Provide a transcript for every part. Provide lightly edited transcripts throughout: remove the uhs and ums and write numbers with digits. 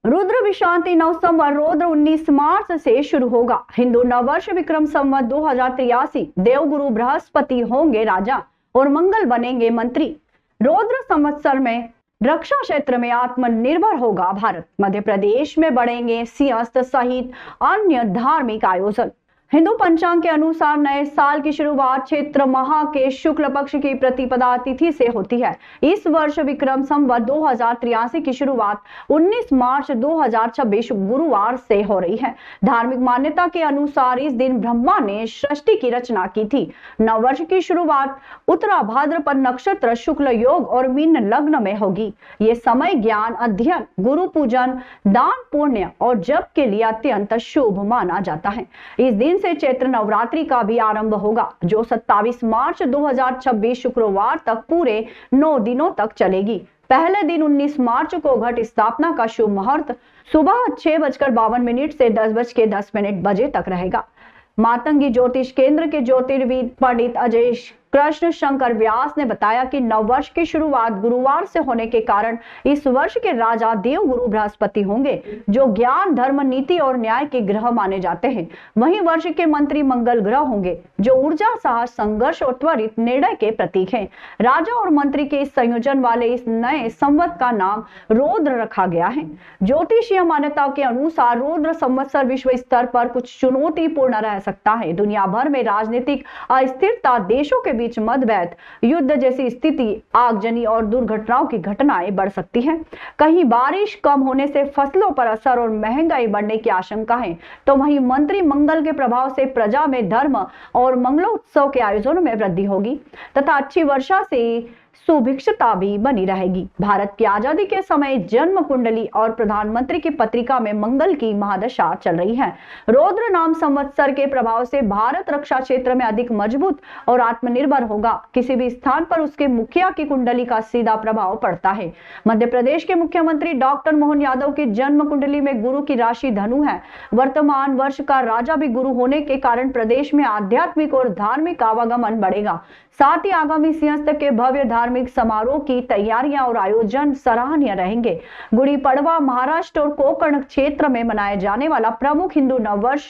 रुद्र विशांति नव संवत रौद्र 19 मार्च से शुरू होगा। हिंदू नववर्ष विक्रम संवत 2083 देवगुरु बृहस्पति होंगे राजा और मंगल बनेंगे मंत्री। रौद्र संवत्सर में रक्षा क्षेत्र में आत्मनिर्भर होगा भारत। मध्य प्रदेश में बढ़ेंगे सिंहस्थ सहित अन्य धार्मिक आयोजन। हिंदू पंचांग के अनुसार नए साल की शुरुआत चैत्र माह के शुक्ल पक्ष की प्रतिपदा तिथि से होती है। इस वर्ष विक्रम संवत 2083 की शुरुआत 19 मार्च 2026 गुरुवार से हो रही है। धार्मिक मान्यता के अनुसार इस दिन ब्रह्मा ने सृष्टि की रचना की थी। नववर्ष की शुरुआत उत्तरा भाद्रपद नक्षत्र शुक्ल योग और मीन लग्न में होगी। ये समय ज्ञान, अध्ययन, गुरु पूजन, दान, पुण्य और जप के लिए अत्यंत शुभ माना जाता है। इस दिन से चैत्र नवरात्रि का भी आरंभ होगा, जो 27 मार्च 2026 शुक्रवार तक पूरे 9 दिनों तक चलेगी। पहले दिन 19 मार्च को घट स्थापना का शुभ मुहूर्त सुबह 6:52 से 10:10 बजे तक रहेगा। मातंगी ज्योतिष केंद्र के ज्योतिर्विद पंडित अजय कृष्ण शंकर व्यास ने बताया कि नववर्ष की शुरुआत गुरुवार से होने के कारण इस वर्ष के राजा देवगुरु बृहस्पति होंगे, जो ज्ञान, धर्म, नीति और न्याय के ग्रह माने जाते हैं। वहीं वर्ष के मंत्री मंगल ग्रह होंगे, जो ऊर्जा, साहस, संघर्ष और त्वरित निर्णय के प्रतीक हैं। राजा और मंत्री के इस संयोजन वाले इस नए संवत का नाम रौद्र रखा गया है। ज्योतिषीय मान्यताओं के अनुसार रौद्र संवत्सर विश्व स्तर पर कुछ चुनौतीपूर्ण रह सकता है। दुनिया भर में राजनीतिक अस्थिरता, देशों के बीच मतभेद, युद्ध जैसी स्थिति, आगजनी और दुर्घटनाओं की घटनाएं बढ़ सकती हैं। कहीं बारिश कम होने से फसलों पर असर और महंगाई बढ़ने की आशंका है, तो वहीं मंत्री मंगल के प्रभाव से प्रजा में धर्म और मंगलोत्सव के आयोजनों में वृद्धि होगी तथा अच्छी वर्षा से सुभिक्षता भी बनी रहेगी। भारत की आजादी के समय जन्म कुंडली और प्रधानमंत्री की पत्रिका में मंगल की महादशा चल रही है। रौद्र नाम संवत्सर के प्रभाव से भारत रक्षा क्षेत्र में अधिक मजबूत और आत्मनिर्भर होगा। किसी भी स्थान पर उसके मुखिया की कुंडली का सीधा प्रभाव पड़ता है। मध्य प्रदेश के मुख्यमंत्री डॉक्टर मोहन यादव की जन्म कुंडली में गुरु की राशि धनु है। वर्तमान वर्ष का राजा भी गुरु होने के कारण प्रदेश में आध्यात्मिक और धार्मिक आवागमन बढ़ेगा। साथ ही आगामी सिंहस्थ के भव्य धार्मिक समारोह की तैयारियां और आयोजन सराहनीय रहेंगे। गुड़ी पड़वा महाराष्ट्र और कोकण क्षेत्र में मनाया जाने वाला प्रमुख हिंदू नववर्ष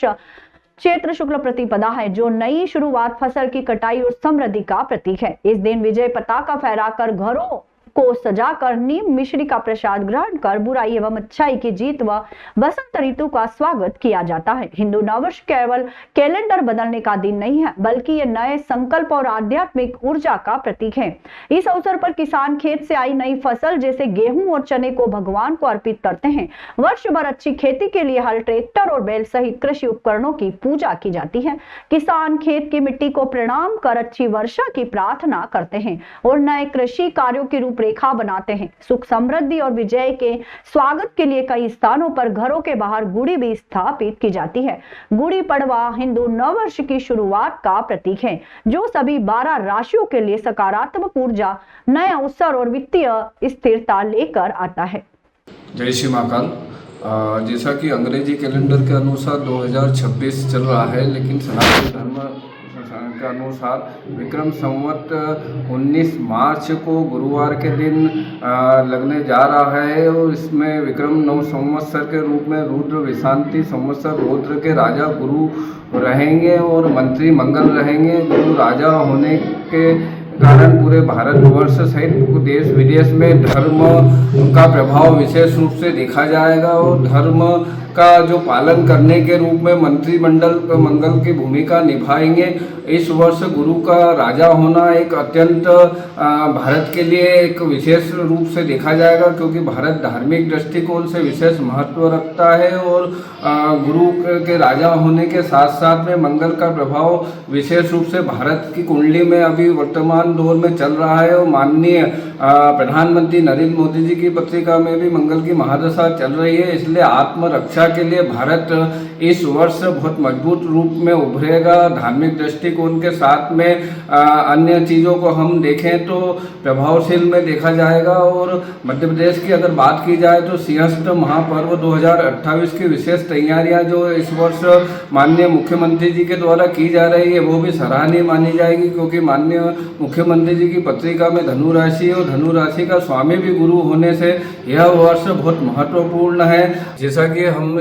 चैत्र शुक्ल प्रतिपदा है, जो नई शुरुआत, फसल की कटाई और समृद्धि का प्रतीक है। इस दिन विजय पताका फहराकर घरों को सजाकर नीम मिश्री का प्रसाद ग्रहण कर बुराई एवं अच्छाई की जीत व बसंत ऋतु का स्वागत किया जाता है। हिंदू नववर्ष केवल कैलेंडर बदलने का दिन नहीं है, बल्कि ये नए संकल्प और आध्यात्मिक ऊर्जा का प्रतीक है। इस अवसर पर किसान खेत से आई नई फसल जैसे गेहूं और चने को भगवान को अर्पित करते हैं। वर्ष भर अच्छी खेती के लिए हल, ट्रैक्टर और बैल सहित कृषि उपकरणों की पूजा की जाती है। किसान खेत की मिट्टी को प्रणाम कर अच्छी वर्षा की प्रार्थना करते हैं और नए कृषि कार्यों की रूपरेखा बनाते हैं। सुख, समृद्धि और विजय के स्वागत के लिए कई स्थानों पर घरों के बाहर गुड़ी भी स्थापित की जाती है। गुड़ी पड़वा हिंदू नववर्ष की शुरुआत का प्रतीक है, जो सभी 12 राशियों के लिए सकारात्मक ऊर्जा, नया अवसर और वित्तीय स्थिरता लेकर आता है। जय श्री महाकाल। जैसा कि अंग्रेजी कैलेंडर के अनुसार 2026 चल रहा है, लेकिन सनातन धर्म के अनुसार विक्रम संवत 19 मार्च को गुरुवार के दिन लगने जा रहा है और इसमें विक्रम नव संवत्सर के रूप में रुद्र विशांति संवत्सर रौद्र के राजा गुरु रहेंगे और मंत्री मंगल रहेंगे। गुरु राजा होने के कारण पूरे भारतवर्ष सहित देश विदेश में धर्म का प्रभाव विशेष रूप से देखा जाएगा और धर्म का जो पालन करने के रूप में मंत्रिमंडल मंगल की भूमिका निभाएंगे। इस वर्ष गुरु का राजा होना एक अत्यंत भारत के लिए एक विशेष रूप से देखा जाएगा, क्योंकि भारत धार्मिक दृष्टिकोण से विशेष महत्व रखता है और गुरु के राजा होने के साथ साथ में मंगल का प्रभाव विशेष रूप से भारत की कुंडली में अभी वर्तमान दौर में चल रहा है। और माननीय प्रधानमंत्री नरेंद्र मोदी जी की पत्रिका में भी मंगल की महादशा चल रही है, इसलिए आत्मरक्षा के लिए भारत इस वर्ष बहुत मजबूत रूप में उभरेगा। धार्मिक दृष्टिकोण के साथ में अन्य चीज़ों को हम देखें तो प्रभावशील में देखा जाएगा। और मध्य प्रदेश की अगर बात की जाए तो सिंहस्थ महापर्व 2028 की विशेष तैयारियां जो इस वर्ष माननीय मुख्यमंत्री जी के द्वारा की जा रही है वो भी सराहनीय मानी जाएगी, क्योंकि माननीय मुख्यमंत्री जी की पत्रिका में धनु राशि और धनु राशि का स्वामी भी गुरु होने से यह वर्ष बहुत महत्वपूर्ण है। जैसा कि हम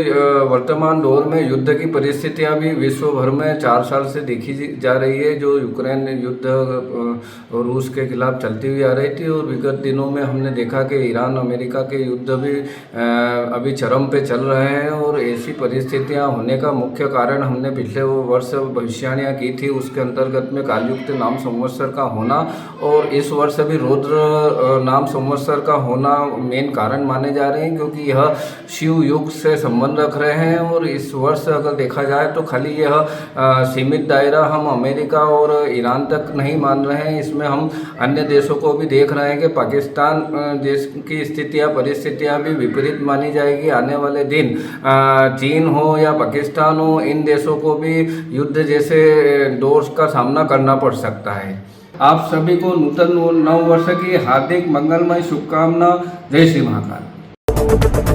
वर्तमान दौर में युद्ध की परिस्थितियां भी विश्व भर में 4 साल से देखी जा रही है, जो यूक्रेन युद्ध रूस के खिलाफ चलती हुई आ रही थी, और विगत दिनों में हमने देखा कि ईरान अमेरिका के युद्ध भी अभी चरम पे चल रहे हैं। और ऐसी परिस्थितियां होने का मुख्य कारण हमने पिछले वर्ष भविष्यवाणियां की थी, उसके अंतर्गत में कालयुक्त नाम संवत्सर का होना और इस वर्ष भी रौद्र नाम संवत्सर का होना मेन कारण माने जा रहे हैं, क्योंकि यह शिव युग से संबंध रख रहे हैं। और इस वर्ष अगर देखा जाए तो खाली यह सीमित दायरा हम अमेरिका और ईरान तक नहीं मान रहे हैं, इसमें हम अन्य देशों को भी देख रहे हैं कि पाकिस्तान देश की स्थितियां परिस्थितियां भी विपरीत मानी जाएगी। आने वाले दिन चीन हो या पाकिस्तान हो, इन देशों को भी युद्ध जैसे दौर का सामना करना पड़ सकता है। आप सभी को नूतन नव वर्ष की हार्दिक मंगलमय शुभकामना। जय श्री महाकाल।